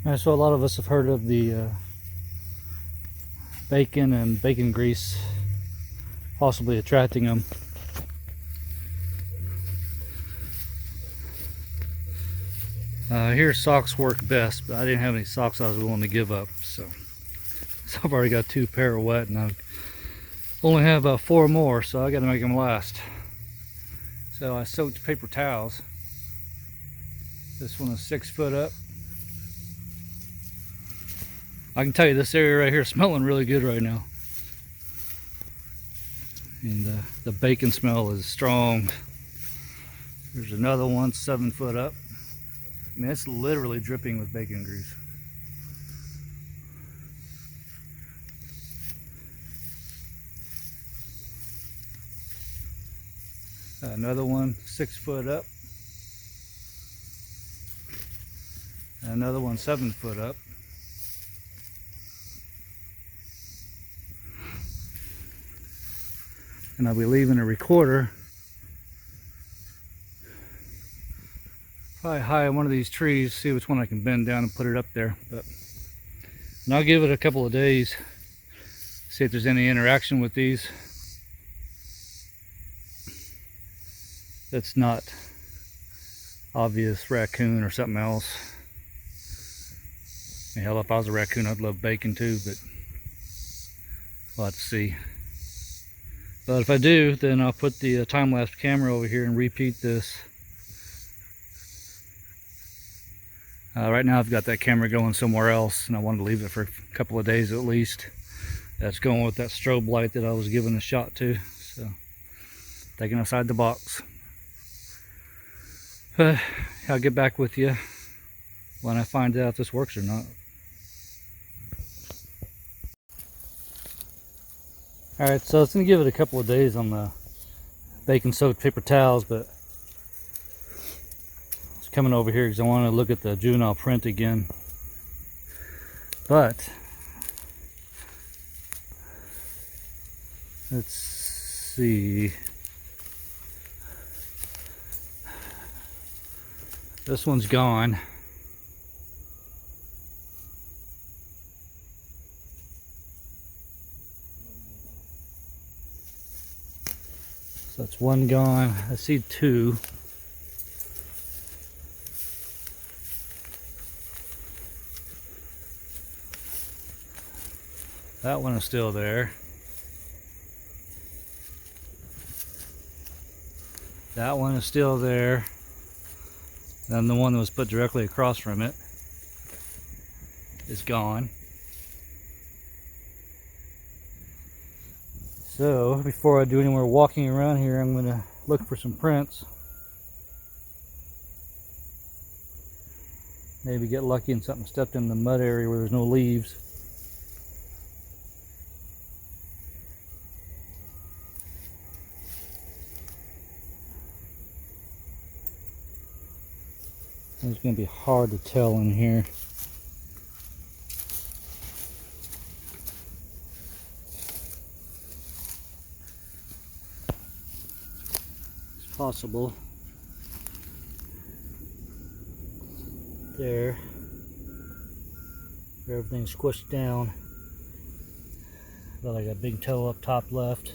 So a lot of us have heard of the bacon and bacon grease possibly attracting them. Here socks work best, but I didn't have any socks I was willing to give up, so I've already got 2 pair wet, and I only have 4 more, so I got to make them last. So I soaked paper towels. This one is 6 foot up. I can tell you this area right here is smelling really good right now, and the bacon smell is strong. There's another one 7 foot up. I mean, it's literally dripping with bacon grease. Another one 6 foot up. Another one 7 foot up. And I'll be leaving a recorder probably high on one of these trees, see which one I can bend down and put it up there. And I'll give it a couple of days, see if there's any interaction with these. That's not obvious raccoon or something else. And hell, if I was a raccoon, I'd love bacon too, but we'll have to see. But if I do, then I'll put the time-lapse camera over here and repeat this. Right now I've got that camera going somewhere else, and I wanted to leave it for a couple of days at least. That's going with that strobe light that I was giving a shot to, so taking outside the box. But I'll get back with you when I find out if this works or not. Alright, so it's going to give it a couple of days on the bacon soaked paper towels, but coming over here because I want to look at the juvenile print again. But let's see, this one's gone. So that's one gone. I see 2. That one is still there. That one is still there. Then the one that was put directly across from it is gone. So before I do any more walking around here, I'm going to look for some prints. Maybe get lucky and something stepped in the mud area where there's no leaves. It's going to be hard to tell in here. It's possible. There. Where everything's squished down. But I got a big toe up top left.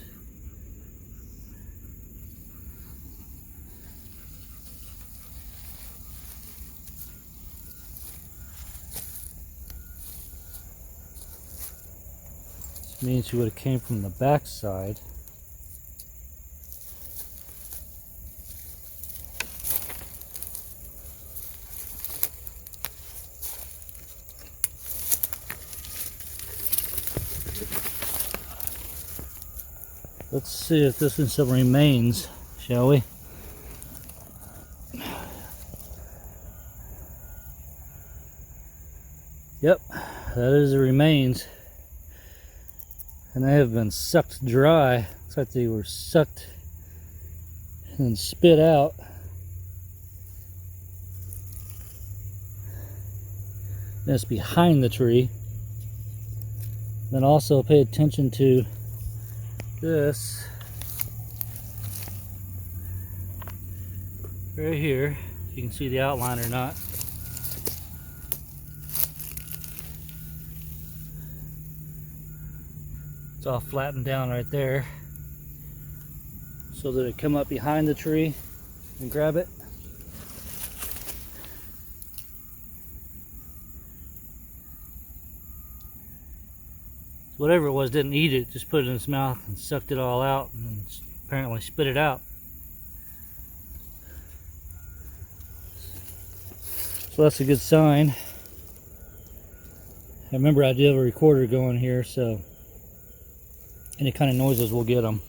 Means you would have came from the back side. Let's see if this one still remains, shall we? Yep, that is the remains. And they have been sucked dry. Looks like they were sucked and spit out. That's behind the tree. Then also pay attention to this right here, if you can see the outline or not. It's all flattened down right there so that it come up behind the tree and grab it. So whatever it was didn't eat it, just put it in its mouth and sucked it all out and apparently spit it out. So that's a good sign. I remember I do have a recorder going here, so any kind of noises will get them.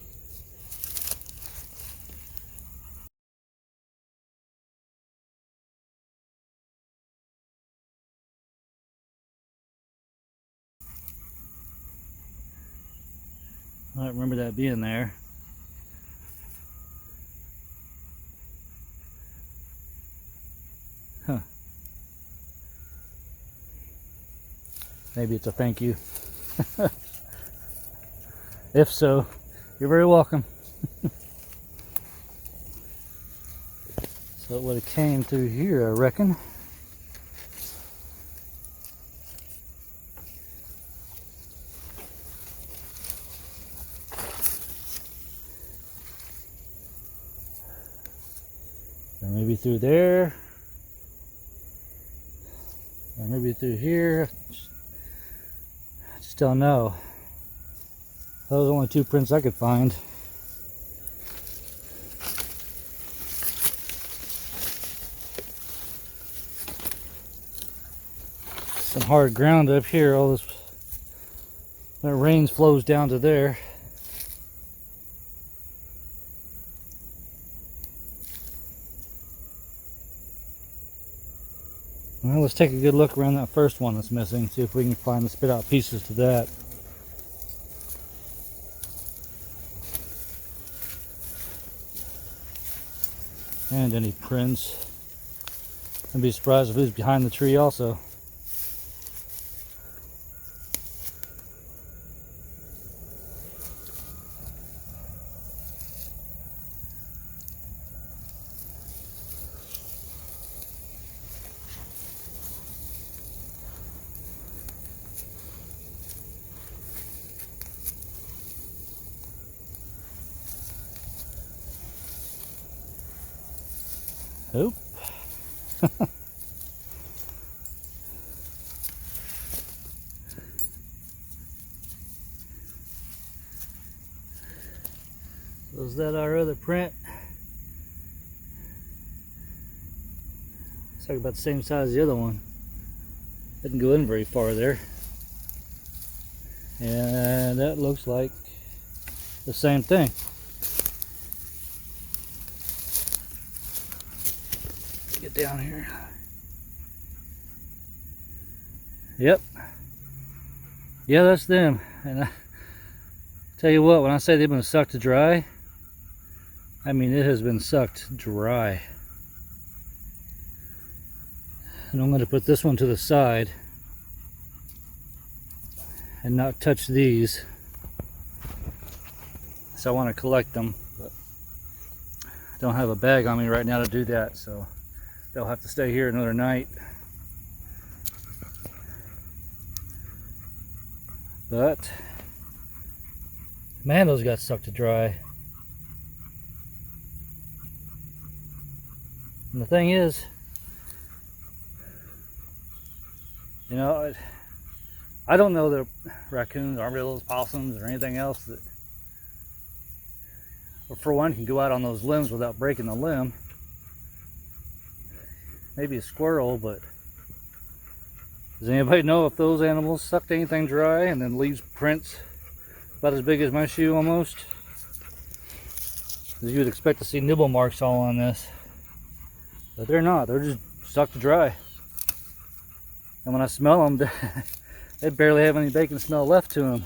I don't remember that being there. Huh. Maybe it's a thank you. If so, you're very welcome. So it would have came through here, I reckon. Or maybe through there. Or maybe through here. I just don't know. Those are the only two prints I could find. Some hard ground up here. All this, when it rains, flows down to there. Well, let's take a good look around that first one that's missing, see if we can find the spit out pieces to that. And any prints. I'd be surprised if it was behind the tree also. Oop. So is that our other print? It's like about the same size as the other one. Didn't go in very far there. And that looks like the same thing. Get down here. Yep. Yeah, that's them. And I tell you what, when I say they've been sucked dry, I mean it has been sucked dry. And I'm going to put this one to the side and not touch these. So I want to collect them, but I don't have a bag on me right now to do that, so they'll have to stay here another night. But man, those got sucked to dry. And the thing is, you know, I don't know that raccoons, armadillos, possums, or anything else that, or for one, can go out on those limbs without breaking the limb. Maybe a squirrel, but does anybody know if those animals sucked anything dry and then leaves prints about as big as my shoe almost? Because you would expect to see nibble marks all on this, but they're not. They're just sucked dry. And when I smell them, they barely have any bacon smell left to them.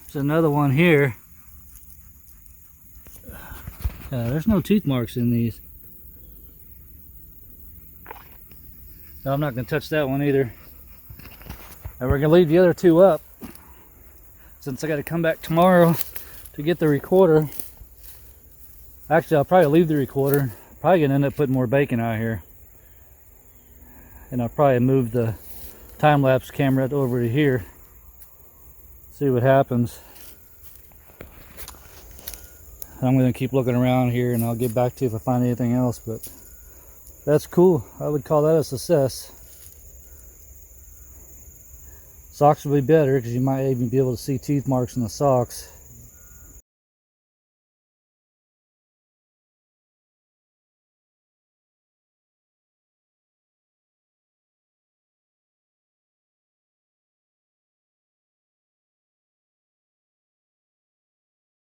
There's another one here. There's no teeth marks in these. No, I'm not going to touch that one either. And we're going to leave the other two up, since I got to come back tomorrow to get the recorder. Actually, I'll probably leave the recorder. Probably going to end up putting more bacon out here. And I'll probably move the time-lapse camera over to here. See what happens. I'm going to keep looking around here, and I'll get back to you if I find anything else. But that's cool. I would call that a success. Socks would be better because you might even be able to see teeth marks in the socks.